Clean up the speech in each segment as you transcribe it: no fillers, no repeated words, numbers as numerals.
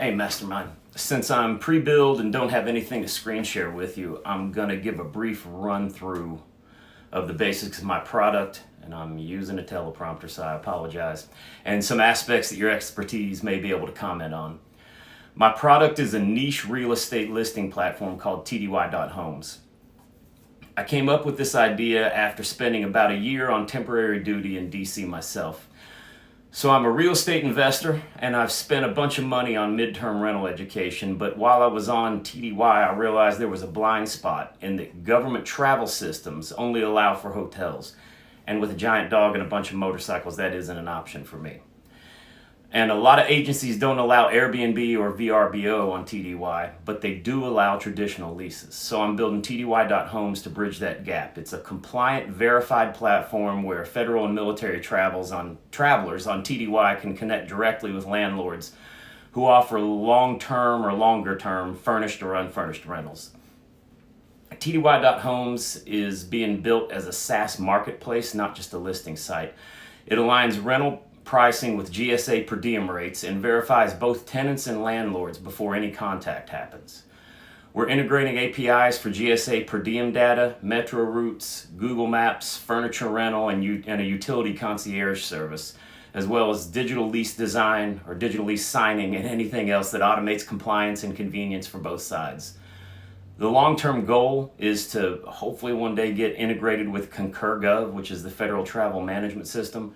Hey Mastermind, since I'm pre-build and don't have anything to screen share with you, I'm gonna give a brief run through of the basics of my product, and I'm using a teleprompter, so I apologize, and some aspects that your expertise may be able to comment on. My product is a niche real estate listing platform called TDY.homes. I came up with this idea after spending about a year on temporary duty in DC myself. So I'm a real estate investor, and I've spent a bunch of money on midterm rental education, but while I was on TDY, I realized there was a blind spot in that government travel systems only allow for hotels. And with a giant dog and a bunch of motorcycles, that isn't an option for me. And a lot of agencies don't allow Airbnb or VRBO on TDY, but they do allow traditional leases. So I'm building TDY.homes to bridge that gap. It's a compliant, verified platform where federal and military travelers on TDY can connect directly with landlords who offer long-term or longer-term furnished or unfurnished rentals. TDY.homes is being built as a SaaS marketplace, not just a listing site. It aligns rental pricing with GSA per diem rates and verifies both tenants and landlords before any contact happens. We're integrating APIs for GSA per diem data, metro routes, Google Maps, furniture rental, and a utility concierge service, as well as digital lease design or digital lease signing and anything else that automates compliance and convenience for both sides. The long-term goal is to hopefully one day get integrated with Concur.gov, which is the federal travel management system,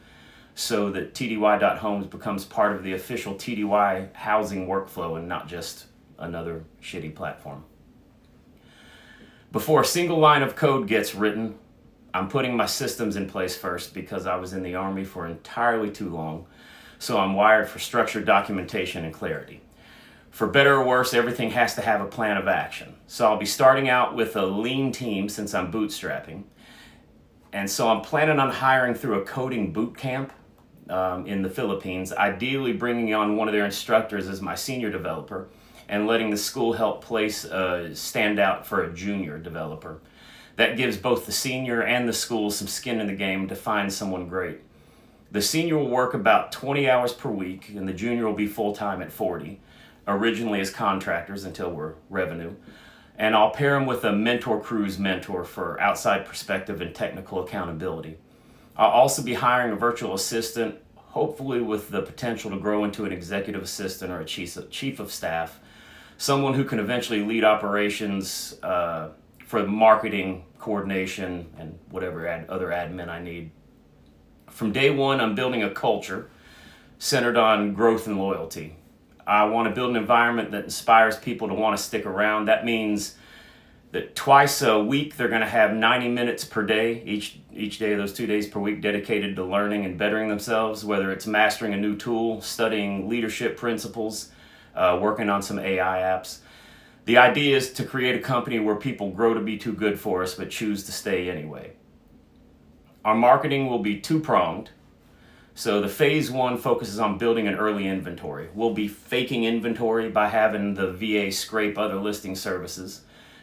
so that TDY.homes becomes part of the official TDY housing workflow and not just another shitty platform. Before a single line of code gets written, I'm putting my systems in place first because I was in the Army for entirely too long, so I'm wired for structured documentation and clarity. For better or worse, everything has to have a plan of action. So I'll be starting out with a lean team since I'm bootstrapping. And so I'm planning on hiring through a coding boot camp in the Philippines, ideally bringing on one of their instructors as my senior developer and letting the school help place a standout for a junior developer. That gives both the senior and the school some skin in the game to find someone great. The senior will work about 20 hours per week, and the junior will be full-time at 40, originally as contractors until we're revenue. And I'll pair them with a mentor cruise mentor for outside perspective and technical accountability. I'll also be hiring a virtual assistant, hopefully with the potential to grow into an executive assistant or a chief of staff, someone who can eventually lead operations for marketing, coordination, and whatever other admin I need. From day one, I'm building a culture centered on growth and loyalty. I want to build an environment that inspires people to want to stick around. That means that twice a week they're going to have 90 minutes per day, each day of those 2 days per week dedicated to learning and bettering themselves, whether it's mastering a new tool, studying leadership principles, working on some AI apps. The idea is to create a company where people grow to be too good for us but choose to stay anyway. Our marketing will be two-pronged. So the phase one focuses on building an early inventory. We'll be faking inventory by having the VA scrape other listing services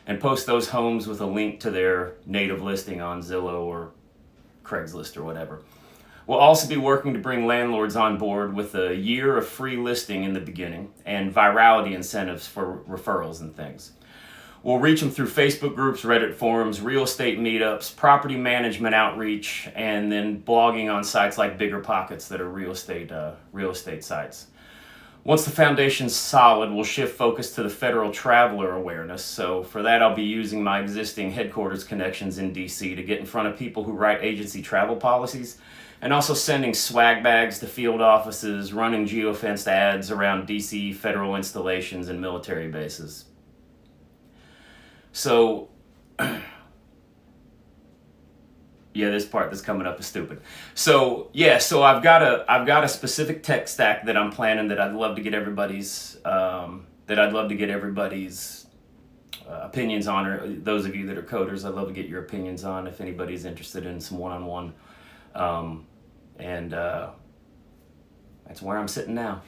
and post those homes with a link to their native listing on Zillow or Craigslist or whatever. We'll also be working to bring landlords on board with a year of free listing in the beginning and virality incentives for referrals and things. We'll reach them through Facebook groups, Reddit forums, real estate meetups, property management outreach, and then blogging on sites like Bigger Pockets that are real estate sites. Once the foundation's solid, we'll shift focus to the federal traveler awareness. So for that, I'll be using my existing headquarters connections in DC to get in front of people who write agency travel policies, and also sending swag bags to field offices, running geofenced ads around DC federal installations and military bases. So, yeah, this part that's coming up is stupid. So I've got a specific tech stack that I'm planning that I'd love to get everybody's opinions on, or those of you that are coders, I'd love to get your opinions on if anybody's interested in some one-on-one. That's where I'm sitting now.